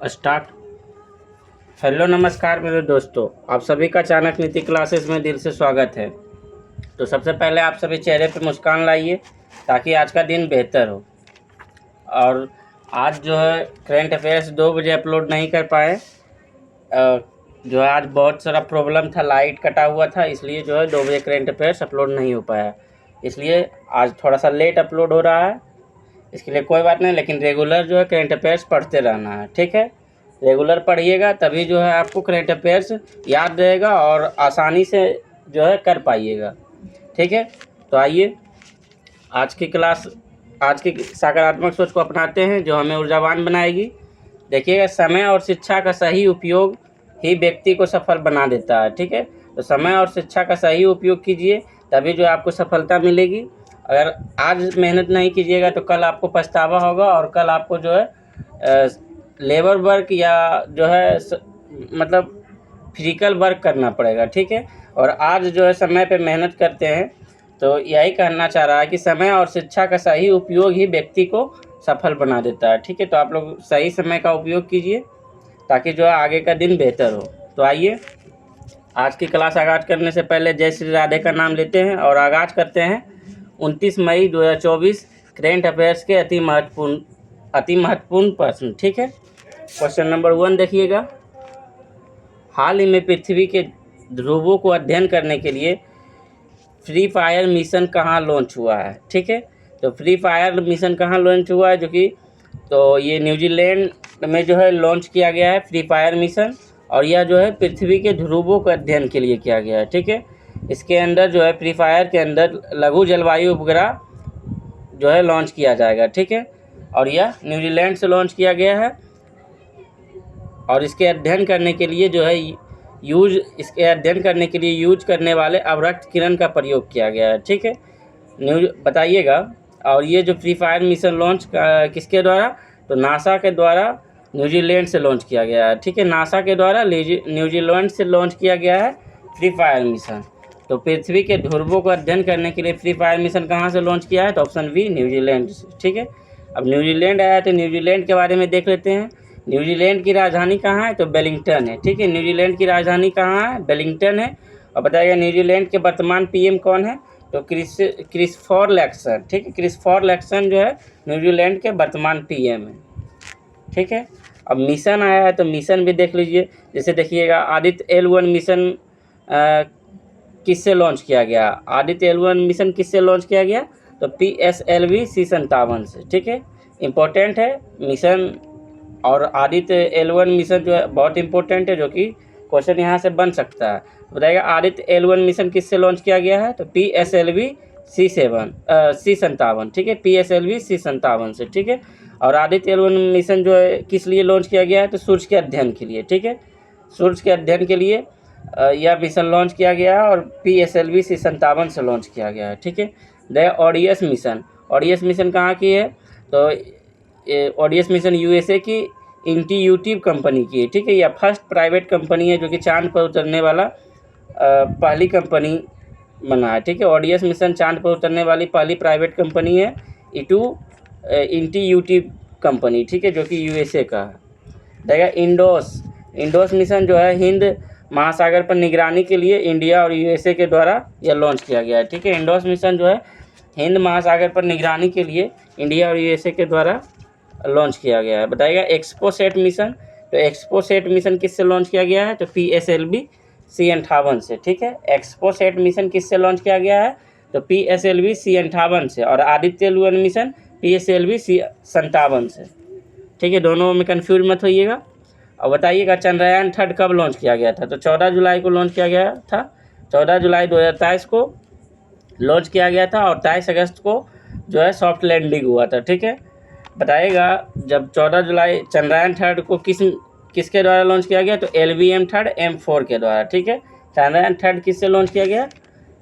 Start. Hello नमस्कार मेरे दोस्तों, आप सभी का चाणक्य नीति क्लासेस में दिल से स्वागत है। तो सबसे पहले आप सभी चेहरे पे मुस्कान लाइए ताकि आज का दिन बेहतर हो। और आज जो है करेंट अफेयर्स 2 बजे अपलोड नहीं कर पाए। जो है आज बहुत सारा प्रॉब्लम था, लाइट कटा हुआ था, इसलिए जो है 2 बजे करेंट अफेयर्स अपलोड नहीं हो पाया। इसलिए आज थोड़ा सा लेट अपलोड हो रहा है। इसके लिए कोई बात नहीं, लेकिन रेगुलर जो है करेंट अफेयर्स पढ़ते रहना है, ठीक है। रेगुलर पढ़िएगा तभी जो है आपको करेंट अफेयर्स याद रहेगा और आसानी से जो है कर पाइएगा, ठीक है। तो आइए आज की क्लास, आज की सकारात्मक सोच को अपनाते हैं जो हमें ऊर्जावान बनाएगी। देखिएगा, समय और शिक्षा का सही उपयोग ही व्यक्ति को सफल बना देता है, ठीक है। तो समय और शिक्षा का सही उपयोग कीजिए, तभी जो आपको सफलता मिलेगी। अगर आज मेहनत नहीं कीजिएगा तो कल आपको पछतावा होगा और कल आपको जो है लेबर वर्क या जो है मतलब फिजिकल वर्क करना पड़ेगा, ठीक है। और आज जो है समय पे मेहनत करते हैं, तो यही कहना चाह रहा है कि समय और शिक्षा का सही उपयोग ही व्यक्ति को सफल बना देता है, ठीक है। तो आप लोग सही समय का उपयोग कीजिए ताकि जो है आगे का दिन बेहतर हो। तो आइए आज की क्लास आगाज़ करने से पहले जय श्री राधे का नाम लेते हैं और आगाज़ करते हैं 29 मई 2024 करेंट अफेयर्स के अति महत्वपूर्ण प्रश्न, ठीक है। क्वेश्चन नंबर 1 देखिएगा। हाल ही में पृथ्वी के ध्रुवों को अध्ययन करने के लिए फ्री फायर मिशन कहाँ लॉन्च हुआ है, ठीक है। तो फ्री फायर मिशन कहाँ लॉन्च हुआ है, जो कि तो ये न्यूजीलैंड में जो है लॉन्च किया गया है फ्री फायर मिशन। और यह जो है पृथ्वी के ध्रुवों के अध्ययन के लिए किया गया है, ठीक है। इसके अंदर जो है फ्री फायर के अंदर लघु जलवायु उपग्रह जो है लॉन्च किया जाएगा, ठीक है। और यह न्यूजीलैंड से लॉन्च किया गया है और इसके अध्ययन करने के लिए जो है अध्ययन करने के लिए यूज करने वाले अवरक्त किरण का प्रयोग किया गया है, ठीक है। न्यूज बताइएगा। और ये जो फ्री फायर मिशन लॉन्च किसके द्वारा, तो नासा के द्वारा न्यूजीलैंड से लॉन्च किया गया है, ठीक है। नासा के द्वारा न्यूजीलैंड से लॉन्च किया गया है फ्री फायर मिशन। तो पृथ्वी के ध्रुवों को अध्ययन करने के लिए फ्री फायर मिशन कहाँ से लॉन्च किया है, तो ऑप्शन बी न्यूजीलैंड से, ठीक है। अब न्यूजीलैंड आया तो न्यूजीलैंड के बारे में देख लेते हैं। न्यूजीलैंड की राजधानी कहाँ है, तो वेलिंगटन है, ठीक है। न्यूजीलैंड की राजधानी कहाँ है, वेलिंगटन है। और बताइएगा न्यूजीलैंड के वर्तमान पीएम कौन है, तो क्रिस्टोफर लक्सन, ठीक है। क्रिस्टोफर लक्सन जो है न्यूजीलैंड के वर्तमान पीएम है, ठीक है। अब मिशन आया है तो मिशन भी देख लीजिए। जैसे देखिएगा आदित्य L1 मिशन किससे लॉन्च किया गया, आदित्य L1 मिशन किससे लॉन्च किया गया, तो PSLV C57 से, ठीक है। इम्पोर्टेंट है मिशन। और आदित्य L1 मिशन जो है बहुत इंपॉर्टेंट है, जो कि क्वेश्चन यहाँ से बन सकता है। बताइएगा आदित्य L1 मिशन किससे लॉन्च किया गया है, तो PSLV C57, ठीक है। PSLV C57 से, ठीक है। और आदित्य L1 मिशन जो है किस लिए लॉन्च किया गया है, तो सूर्य के अध्ययन के लिए, ठीक है। सूर्य के अध्ययन के लिए यह मिशन लॉन्च किया गया है और PSLV C57 से लॉन्च किया गया है, ठीक है। द ओडियस मिशन कहाँ की है, तो ओडियस मिशन USA की इंट्यूटिव कंपनी की है, ठीक है। यह फर्स्ट प्राइवेट कंपनी है जो कि चांद पर उतरने वाला पहली कंपनी बना है, ठीक है। ओडियस मिशन चांद पर उतरने वाली पहली प्राइवेट कंपनी है इंट्यूटिव कंपनी, ठीक है, जो कि USA का है। देखिए इंडोस मिशन जो है हिंद महासागर पर निगरानी के लिए इंडिया और USA के द्वारा यह लॉन्च किया गया है, ठीक है। इंडोस मिशन जो है हिंद महासागर पर निगरानी के लिए इंडिया और USA के द्वारा लॉन्च किया गया है। बताइएगा एक्सपोसेट मिशन, तो एक्सपोसेट मिशन किससे लॉन्च किया गया है, तो PSLV C58 से, ठीक है। एक्सपोसेट मिशन किससे लॉन्च किया गया है, तो PSLV C58 से। और Aditya L1 mission PSLV C57 से, ठीक है। दोनों में कन्फ्यूज मत होइएगा। और बताइएगा चंद्रयान 3 कब लॉन्च किया गया था, तो 14 जुलाई को लॉन्च किया गया था। 14 जुलाई 2023 को लॉन्च किया गया था और 23 अगस्त को जो है सॉफ्ट लैंडिंग हुआ था, ठीक है। बताइएगा जब 14 जुलाई चंद्रयान 3 को किसके द्वारा लॉन्च किया गया, तो LVM 3 M4 के द्वारा, ठीक है। चंद्रयान 3 किससे लॉन्च किया गया,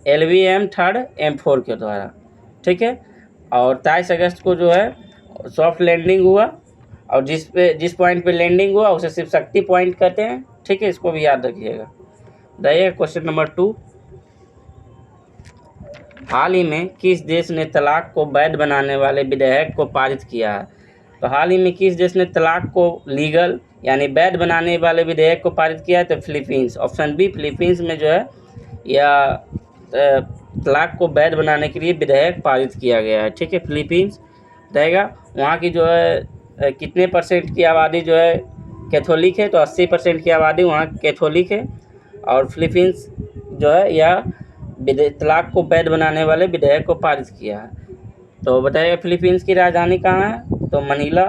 LVM 3 M4 के द्वारा, ठीक है। और 23 अगस्त को जो है सॉफ्ट लैंडिंग हुआ और जिस पॉइंट पे लैंडिंग हुआ उसे शिव शक्ति पॉइंट कहते हैं, ठीक है। इसको भी याद रखिएगा। बताइए क्वेश्चन नंबर 2। हाल ही में किस देश ने तलाक को वैध बनाने वाले विधेयक को पारित किया है, तो हाल ही में किस देश ने तलाक को लीगल यानी वैध बनाने वाले विधेयक को पारित किया है तो फिलीपींस। ऑप्शन बी फिलीपींस में जो है या तलाक को वैध बनाने के लिए विधेयक पारित किया गया है। ठीक है, फिलीपींस रहेगा। वहाँ की जो है कितने परसेंट की आबादी जो है कैथोलिक है, तो 80% की आबादी वहाँ कैथोलिक है। और फिलीपींस जो है यह तलाक को वैध बनाने वाले विधेयक को पारित किया है। तो बताइएगा फिलीपींस की राजधानी कहाँ है, तो मनीला।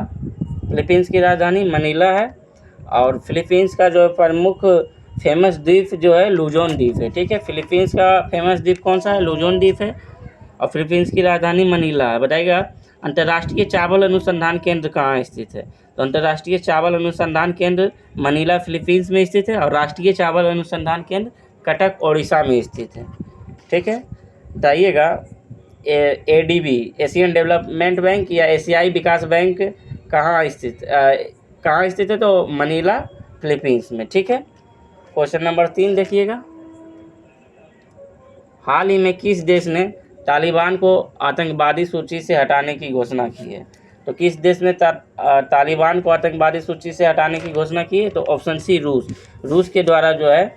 फिलीपींस की राजधानी मनीला है। और फिलीपींस का जो प्रमुख फेमस द्वीप जो है लुजोन द्वीप है। ठीक है, फिलीपींस का फेमस द्वीप कौन सा है, लुजोन द्वीप है। और फिलीपींस की राजधानी मनीला है। बताइएगा अंतर्राष्ट्रीय चावल अनुसंधान केंद्र कहाँ स्थित है, तो अंतर्राष्ट्रीय चावल अनुसंधान केंद्र मनीला फिलीपींस में स्थित है। और राष्ट्रीय चावल अनुसंधान केंद्र कटक ओडिशा में स्थित है। ठीक है, बताइएगा ADB एशियन डेवलपमेंट बैंक या एशियाई विकास बैंक कहाँ स्थित है, तो मनीला फिलीपींस में। ठीक है, क्वेश्चन नंबर 3 देखिएगा। हाल ही में किस देश ने तालिबान को आतंकवादी सूची से हटाने की घोषणा की है, तो किस देश ने तालिबान को आतंकवादी सूची से हटाने की घोषणा की है, तो ऑप्शन सी रूस के द्वारा जो है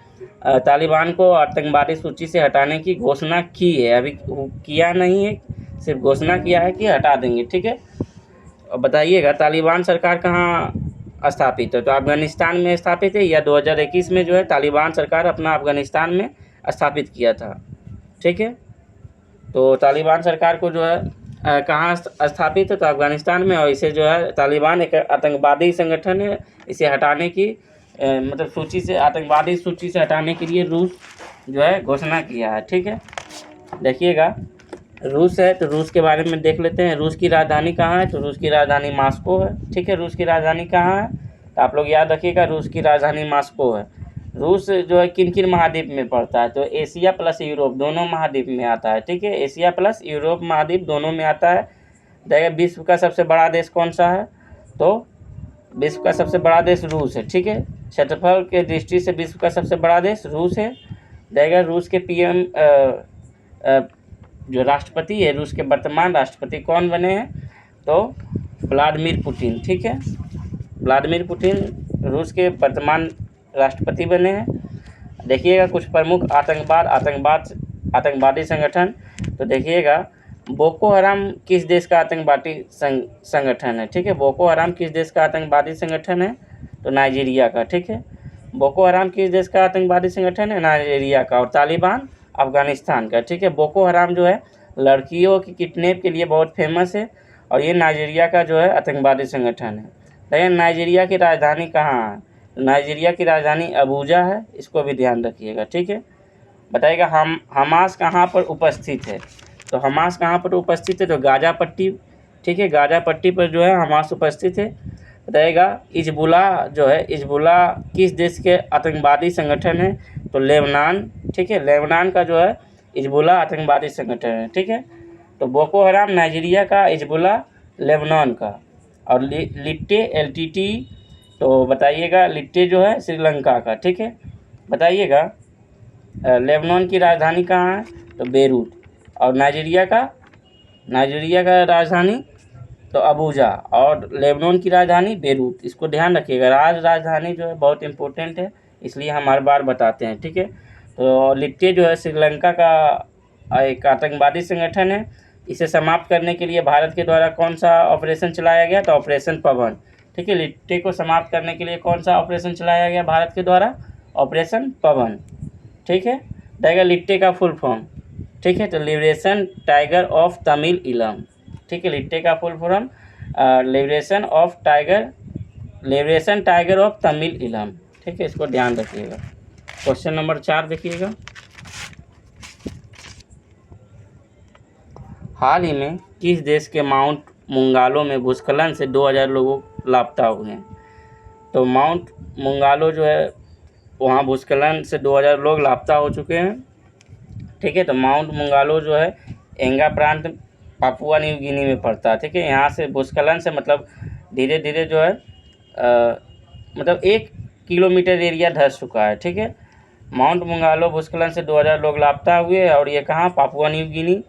तालिबान को आतंकवादी सूची से हटाने की घोषणा की है। अभी किया नहीं है, सिर्फ घोषणा किया है कि हटा देंगे। ठीक है, और बताइएगा तालिबान सरकार कहाँ स्थापित है, तो अफगानिस्तान में स्थापित है, या 2021 में जो है तालिबान सरकार अपना अफगानिस्तान में स्थापित किया था। ठीक है, तो तालिबान सरकार को जो है कहाँ स्थापित है, तो अफगानिस्तान में। और इसे जो है तालिबान एक आतंकवादी संगठन है, इसे हटाने की मतलब सूची से, आतंकवादी सूची से हटाने के लिए रूस जो है घोषणा किया है। ठीक है, देखिएगा रूस है तो रूस के बारे में देख लेते हैं। रूस की राजधानी कहाँ है, तो रूस की राजधानी मॉस्को है। ठीक है, रूस की राजधानी कहाँ है, तो आप लोग याद रखिएगा रूस की राजधानी मॉस्को है। रूस जो है किन किन महाद्वीप में पड़ता है, तो एशिया प्लस यूरोप दोनों महाद्वीप में आता है। ठीक है, एशिया प्लस यूरोप महाद्वीप दोनों में आता है। देखिए विश्व का सबसे बड़ा देश कौन सा है, तो विश्व का सबसे बड़ा देश रूस है। ठीक है, क्षेत्रफल के दृष्टि से विश्व का सबसे बड़ा देश रूस है। देखिएगा रूस के PM जो राष्ट्रपति है, रूस के वर्तमान राष्ट्रपति कौन बने हैं, तो व्लादिमीर पुतिन। ठीक है, व्लादिमीर पुतिन रूस के वर्तमान राष्ट्रपति बने हैं। देखिएगा कुछ प्रमुख आतंकवादी संगठन, तो देखिएगा बोको हराम किस देश का आतंकवादी संगठन है। ठीक है, बोको हराम किस देश का आतंकवादी संगठन है, तो नाइजीरिया का। ठीक है, बोको हराम किस देश का आतंकवादी संगठन है, नाइजीरिया का। और तालिबान अफगानिस्तान का। ठीक है, बोको हराम जो है लड़कियों की किडनैप के लिए बहुत फेमस है, और ये नाइजीरिया का जो है आतंकवादी संगठन है। लेकिन नाइजीरिया की राजधानी कहाँ है, नाइजीरिया की राजधानी अबूजा है, इसको भी ध्यान रखिएगा। ठीक है, बताइएगा हमास कहाँ पर उपस्थित है, तो हमास कहाँ पर उपस्थित है, तो गाजा पट्टी। ठीक है, गाजा पट्टी पर जो है हमास उपस्थित है। बताइएगा हिजबुल्लाह जो है, हिजबुल्लाह किस देश के आतंकवादी संगठन है, तो लेबनान। ठीक है, लेबनान का जो है हिजबुल्लाह आतंकवादी संगठन है। ठीक है, तो बोको हराम नाइजीरिया का, हिजबुल्लाह लेबनान का। और लिट्टे LTT, तो बताइएगा लिट्टे जो है श्रीलंका का। ठीक है, बताइएगा लेबनान की राजधानी कहाँ है, तो बेरूत। और नाइजीरिया का राजधानी तो अबूजा, और लेबनान की राजधानी बेरूत। इसको ध्यान रखिएगा, राजधानी जो है बहुत इंपॉर्टेंट है, इसलिए हम हर बार बताते हैं। ठीक है, तो लिट्टे जो है श्रीलंका का एक आतंकवादी संगठन है। इसे समाप्त करने के लिए भारत के द्वारा कौन सा ऑपरेशन चलाया गया, तो ऑपरेशन पवन। ठीक है, लिट्टे को समाप्त करने के लिए कौन सा ऑपरेशन चलाया गया भारत के द्वारा, ऑपरेशन पवन। ठीक है, देखिए लिट्टे का फुल फॉर्म। ठीक है, तो लिबरेशन टाइगर ऑफ तमिल इलम। ठीक है, लिट्टे का full form liberation tiger of Tamil इलम। ठीक है, इसको ध्यान रखिएगा। क्वेश्चन नंबर 4 देखिएगा। हाल ही में किस देश के माउंट मुंगालो में भूस्खलन से 2000 लोग लापता हुए हैं, तो माउंट मुंगालो जो है वहाँ भूस्खलन से 2000 लोग लापता हो चुके हैं। ठीक है, तो माउंट मुंगालो जो है एंगा प्रांत पापुआ न्यू गिनी में पड़ता है। ठीक है, यहाँ से भूस्खलन से मतलब धीरे धीरे जो है मतलब 1 किलोमीटर एरिया धंस चुका है। ठीक है, माउंट मुंगालो भूस्खलन से 2000 लोग लापता हुए, और ये कहाँ, Papua New Guinea.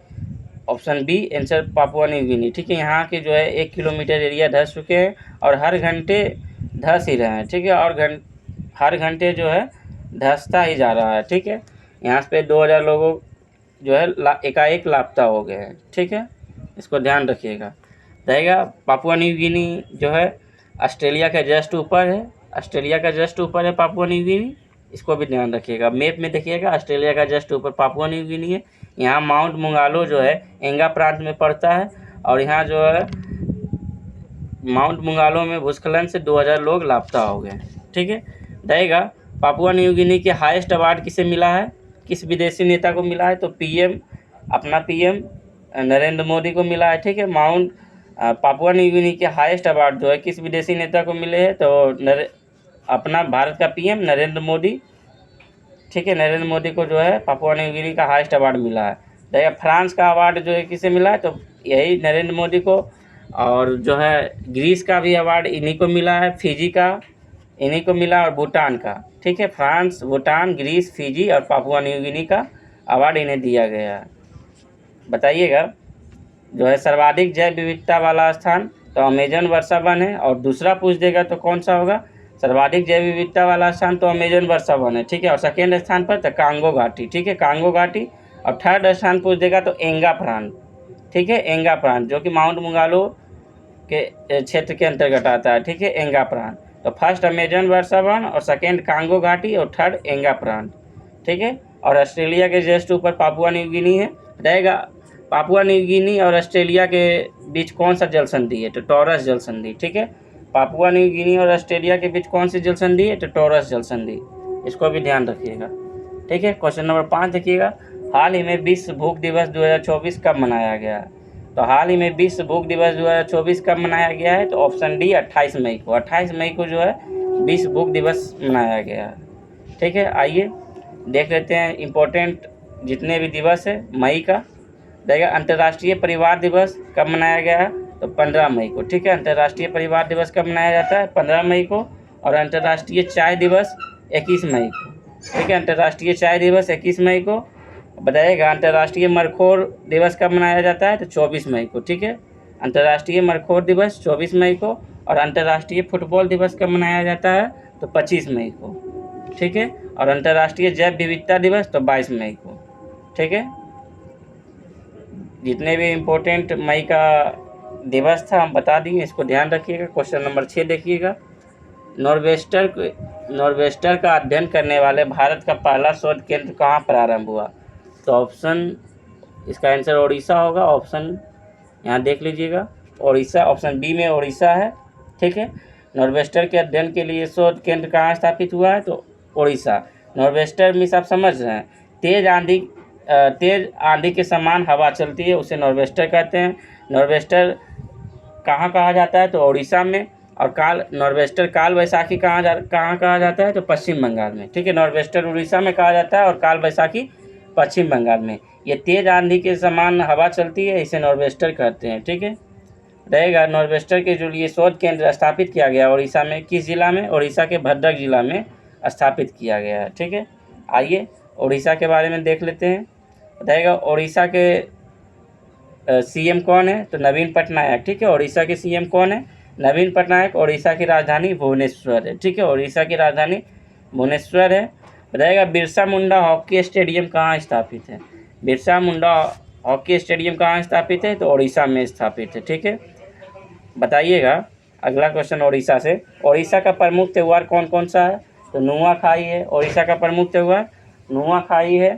Option B answer Papua New Guinea. ठीक है, यहाँ के जो है 1 किलोमीटर एरिया धंस चुके हैं, और हर घंटे धस ही रहे हैं, ठीक है, और हर घंटे जो है धंसता ही जा रहा है, ठीक है। यहाँ पे 2000 लोगों जो है एकाएक लापता हो गए हैं, ठीक है, इसको ध्यान रखिएगा। रहेगा पापुआ न्यू गिनी जो है ऑस्ट्रेलिया के जस्ट ऊपर है, ऑस्ट्रेलिया का जस्ट ऊपर है पापुआ न्यू गिनी, इसको भी ध्यान रखिएगा। मैप में देखिएगा ऑस्ट्रेलिया का जस्ट ऊपर पापुआ न्यू गिनी है। यहाँ माउंट मुंगालो जो है एंगा प्रांत में पड़ता है, और यहाँ जो है माउंट मुंगालो में भूस्खलन से 2000 लोग लापता हो गए, ठीक है। रहेगा पापुआ न्यू गिनी के हाईएस्ट अवार्ड किसे मिला है, किस विदेशी नेता को मिला है, तो अपना पीएम नरेंद्र मोदी को मिला है, ठीक है। पापुआ न्यू गिनी के हाईएस्ट अवार्ड जो है किस विदेशी नेता को मिले हैं, तो अपना भारत का पीएम नरेंद्र मोदी, ठीक है, नरेंद्र मोदी को जो है पापुआ न्यू गिनी का हाईएस्ट अवार्ड मिला है। देखिए फ्रांस का अवार्ड जो है किसे मिला है, तो यही नरेंद्र मोदी को, और जो है ग्रीस का भी अवार्ड इन्हीं को मिला है, फिजी का इन्हीं को मिला, और भूटान का, ठीक है। फ्रांस, भूटान, ग्रीस, फिजी और पापुआ न्यू गिनी का अवार्ड इन्हें दिया गया है। बताइएगा जो है सर्वाधिक जैव विविधता वाला स्थान, तो अमेजन वर्षा वन है, और दूसरा पूछ देगा तो कौन सा होगा, सर्वाधिक जैव विविधता वाला स्थान तो अमेजन वर्षा वन है, ठीक है, और सेकेंड स्थान पर तो कांगो घाटी, ठीक है, कांगो घाटी, और थर्ड स्थान पूछ देगा तो एंगा प्रांत, ठीक है, एंगा प्रांत जो कि माउंट मुंगालो के क्षेत्र के अंतर्गत आता है, ठीक है, एंगा प्रांत। तो फर्स्ट अमेजन वर्षा वन, और सेकेंड कांगो घाटी, और थर्ड एंगा प्रांत, ठीक है। और ऑस्ट्रेलिया के जस्ट ऊपर पापुआ न्यू गिनी है। रहेगा पापुआ न्यू गिनी और ऑस्ट्रेलिया के बीच कौन सा जल संधि है, तो टॉरस जल संधि, ठीक है। पापुआ न्यू गिनी और ऑस्ट्रेलिया के बीच कौन सी जल संधि है, तो टॉरस जल संधि, इसको भी ध्यान रखिएगा, ठीक है। क्वेश्चन नंबर 5 देखिएगा, हाल ही में विश्व भूख दिवस 2024 कब मनाया गया है, तो हाल ही में विश्व भूख दिवस 2024 कब मनाया गया है, तो ऑप्शन डी 28 मई को, 28 मई को जो है विश्व भूख दिवस मनाया गया है, ठीक है। आइए देख लेते हैं इम्पोर्टेंट जितने भी दिवस है मई का। देखिए अंतर्राष्ट्रीय परिवार दिवस कब मनाया गया है, तो 15 मई को, ठीक है। अंतर्राष्ट्रीय परिवार दिवस कब मनाया जाता है, 15 मई को। और अंतर्राष्ट्रीय चाय दिवस 21 मई को, ठीक है, अंतर्राष्ट्रीय चाय दिवस 21 मई को। बताइएगा अंतर्राष्ट्रीय मरखोर दिवस कब मनाया जाता है, तो 24 मई को, ठीक है, अंतर्राष्ट्रीय मरखोर दिवस 24 मई को। और अंतर्राष्ट्रीय फुटबॉल दिवस कब मनाया जाता है, तो 25 मई को, ठीक है। और अंतर्राष्ट्रीय जैव विविधता दिवस तो 22 मई को, ठीक है। जितने भी इम्पोर्टेंट मई का दिवस था हम बता दिए, इसको ध्यान रखिएगा। क्वेश्चन नंबर 6 देखिएगा, नॉर्वेस्टर का अध्ययन करने वाले भारत का पहला शोध केंद्र कहाँ प्रारंभ हुआ, तो ऑप्शन इसका आंसर उड़ीसा होगा। ऑप्शन यहाँ देख लीजिएगा, उड़ीसा, ऑप्शन बी में उड़ीसा है, ठीक है। नॉर्वेस्टर के अध्ययन के लिए शोध केंद्र कहाँ स्थापित हुआ है, तो उड़ीसा। नॉर्वेस्टर में आप समझ रहे हैं, तेज आंधी के समान हवा चलती है, उसे नॉर्वेस्टर कहते हैं। नॉर्वेस्टर कहाँ कहा जाता है, तो उड़ीसा में। और नॉर्वेस्टर काल वैशाखी कहाँ कहा जाता है, तो पश्चिम बंगाल में, ठीक है। नॉर्वेस्टर उड़ीसा में कहा जाता है और काल वैशाखी पश्चिम बंगाल में। ये तेज आंधी के समान हवा चलती है, इसे नॉर्वेस्टर कहते हैं, ठीक है। रहेगा नॉर्वेस्टर के जो लिए शोध केंद्र स्थापित किया गया उड़ीसा में, किस जिला में, उड़ीसा के भद्रक जिला में स्थापित किया गया है, ठीक है। आइए उड़ीसा के बारे में देख लेते हैं। बताइएगा उड़ीसा के सीएम कौन है, तो नवीन पटनायक, ठीक है। उड़ीसा के सीएम कौन है, नवीन पटनायक। उड़ीसा की राजधानी भुवनेश्वर है, ठीक है, उड़ीसा की राजधानी भुवनेश्वर है। बताइएगा बिरसा मुंडा हॉकी स्टेडियम कहाँ स्थापित है, बिरसा मुंडा हॉकी स्टेडियम कहाँ स्थापित है, तो उड़ीसा में स्थापित है, ठीक है। बताइएगा अगला क्वेश्चन उड़ीसा से, उड़ीसा का प्रमुख त्यौहार कौन कौन सा है, तो नुआखाई है, उड़ीसा का प्रमुख त्यौहार नुआखाई है,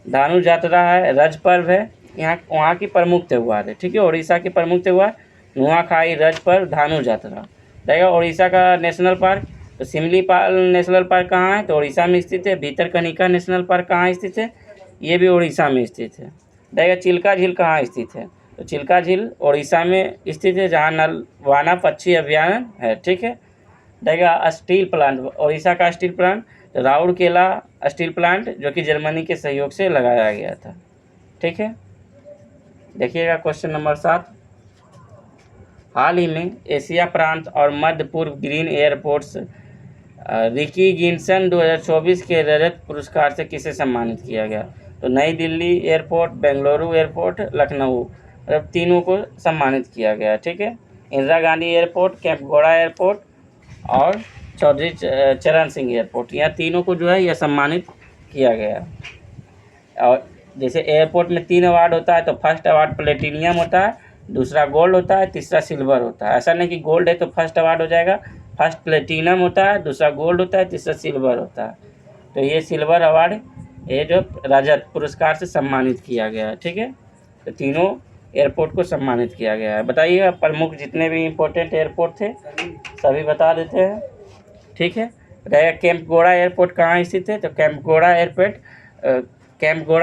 धानु यात्रा है, रज पर्व है, वहाँ की प्रमुख त्यौहार है, ठीक है। उड़ीसा के प्रमुख त्यौहार नुआखाई, रज पर्व, धानु यात्रा। रहेगा उड़ीसा का नेशनल पार्क, तो सिमलीपाल नेशनल पार्क कहाँ है, तो उड़ीसा में स्थित है। भीतरकनिका नेशनल पार्क कहाँ स्थित है, ये भी उड़ीसा में स्थित है। रहेगा चिल्का झील कहाँ स्थित है, तो चिल्का झील उड़ीसा में स्थित है, जहाँ नलवाना पक्षी अभ्यारण्य है, ठीक है। रहेगा स्टील प्लांट, उड़ीसा का steel plant Rourkela steel plant, जो कि जर्मनी के सहयोग से लगाया गया था, ठीक है। देखिएगा क्वेश्चन नंबर 7, हाल ही में एशिया प्रांत और मध्य पूर्व ग्रीन एयरपोर्ट्स रिकी गिन्सन 2024 के रजत पुरस्कार से किसे सम्मानित किया गया, तो नई दिल्ली एयरपोर्ट, बेंगलुरु एयरपोर्ट, लखनऊ, तीनों को सम्मानित किया गया, ठीक है। इंदिरा गांधी एयरपोर्ट, कैंपगोड़ा एयरपोर्ट और चौधरी चरण सिंह एयरपोर्ट, यह तीनों को जो है यह सम्मानित किया गया। और जैसे एयरपोर्ट में 3 अवार्ड होता है, तो फर्स्ट अवार्ड प्लेटिनियम होता है, दूसरा गोल्ड होता है, तीसरा सिल्वर होता है। ऐसा नहीं कि गोल्ड है तो फर्स्ट अवार्ड हो जाएगा, फर्स्ट प्लेटिनम होता है, दूसरा गोल्ड होता है, तीसरा सिल्वर होता है। तो ये सिल्वर अवार्ड ये जो रजत पुरस्कार से सम्मानित किया गया है। ठीक है, तो तीनों एयरपोर्ट को सम्मानित किया गया है। बताइएगा प्रमुख जितने भी इम्पोर्टेंट एयरपोर्ट थे सभी बता देते हैं। ठीक है, रहेगा कैंपगोड़ा एयरपोर्ट कहाँ स्थित है, तो कैंपगोड़ा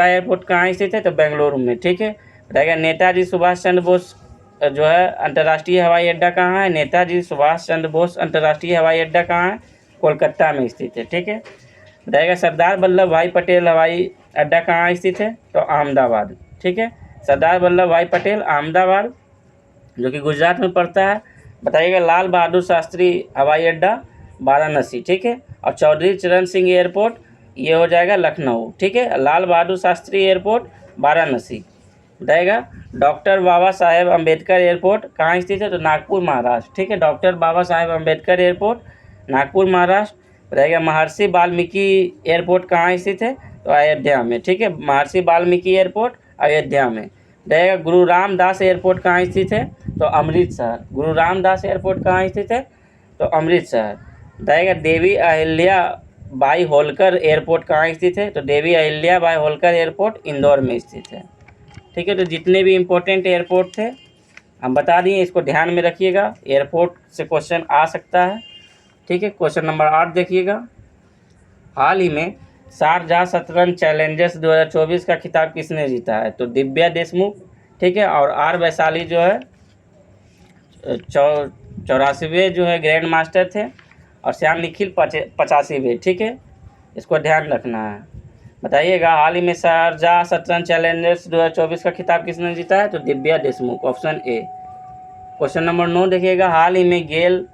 एयरपोर्ट कहाँ स्थित है, तो बेंगलुरु में। ठीक है, रहेगा नेताजी सुभाष चंद्र बोस जो है अंतर्राष्ट्रीय हवाई अड्डा कहाँ है, नेताजी सुभाष चंद्र बोस अंतर्राष्ट्रीय हवाई अड्डा कहाँ है, कोलकाता में स्थित है। ठीक है, रहेगा सरदार वल्लभ भाई पटेल हवाई अड्डा कहाँ स्थित है, तो अहमदाबाद। ठीक है, सरदार वल्लभ भाई पटेल अहमदाबाद जो कि गुजरात में पड़ता है। बताइएगा लाल बहादुर शास्त्री हवाई अड्डा वाराणसी। ठीक है, और चौधरी चरण सिंह एयरपोर्ट ये हो जाएगा लखनऊ। ठीक है, लाल बहादुर शास्त्री एयरपोर्ट वाराणसी। बताइएगा डॉक्टर बाबा साहेब अम्बेडकर एयरपोर्ट कहाँ स्थित है, तो नागपुर महाराष्ट्र। ठीक है, डॉक्टर बाबा साहेब अम्बेडकर एयरपोर्ट नागपुर महाराष्ट्र। रहेगा महर्षि वाल्मीकि एयरपोर्ट कहाँ स्थित है, तो अयोध्या में। ठीक है, महर्षि वाल्मीकि एयरपोर्ट अयोध्या में। रहेगा गुरु रामदास एयरपोर्ट कहाँ स्थित है, तो अमृतसर। गुरु रामदास एयरपोर्ट कहाँ स्थित है, तो अमृतसर। रहेगा देवी अहिल्या बाई होलकर एयरपोर्ट कहाँ स्थित है, तो देवी अहिल्या बाई होलकर एयरपोर्ट इंदौर में स्थित है। ठीक है, तो जितने भी इम्पोर्टेंट एयरपोर्ट थे हम बता दिए, इसको ध्यान में रखिएगा, एयरपोर्ट से क्वेश्चन आ सकता है। ठीक है, क्वेश्चन नंबर 8 देखिएगा। हाल ही में शारजाह शतरंज चैलेंजर्स 2024 का खिताब किसने जीता है, तो दिव्या देशमुख। ठीक है, और आर वैशाली जो है 84वें जो है ग्रैंड मास्टर थे, और श्याम निखिल 85वें। ठीक है, इसको ध्यान रखना है। बताइएगा हाल ही में शारजाह शतरंज चैलेंजर्स 2024 का खिताब किसने जीता है, तो Divya Deshmukh, option A. Question number 9 देखिएगा। हाल ही में गेल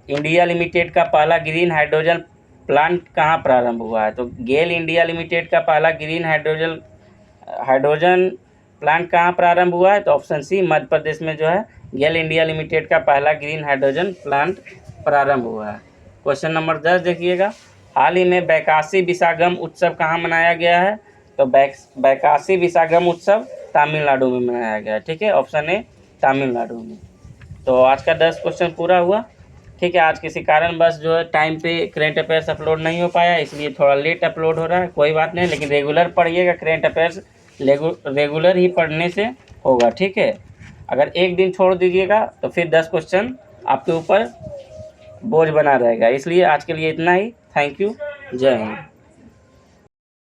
इंडिया लिमिटेड का पहला ग्रीन हाइड्रोजन प्लांट कहाँ प्रारंभ हुआ है, तो गेल इंडिया लिमिटेड का पहला ग्रीन हाइड्रोजन प्लांट कहाँ प्रारंभ हुआ है, तो ऑप्शन सी मध्य प्रदेश में जो है गेल इंडिया लिमिटेड का पहला ग्रीन हाइड्रोजन प्लांट प्रारंभ हुआ है। क्वेश्चन नंबर 10 देखिएगा। हाल ही में बैकाशी विशागम उत्सव कहाँ मनाया गया है, तो बैकाशी विशागम उत्सव तमिलनाडु में मनाया गया है। ठीक है, ऑप्शन ए तमिलनाडु में। तो आज का 10 क्वेश्चन पूरा हुआ। ठीक है, आज किसी कारण बस जो है टाइम पे करेंट अफेयर्स अपलोड नहीं हो पाया, इसलिए थोड़ा लेट अपलोड हो रहा है, कोई बात नहीं, लेकिन रेगुलर पढ़िएगा। करेंट अफेयर्स रेगुलर ही पढ़ने से होगा। ठीक है, अगर एक दिन छोड़ दीजिएगा तो फिर 10 क्वेश्चन आपके ऊपर बोझ बना रहेगा। इसलिए आज के लिए इतना ही। थैंक यू, जय हिंद।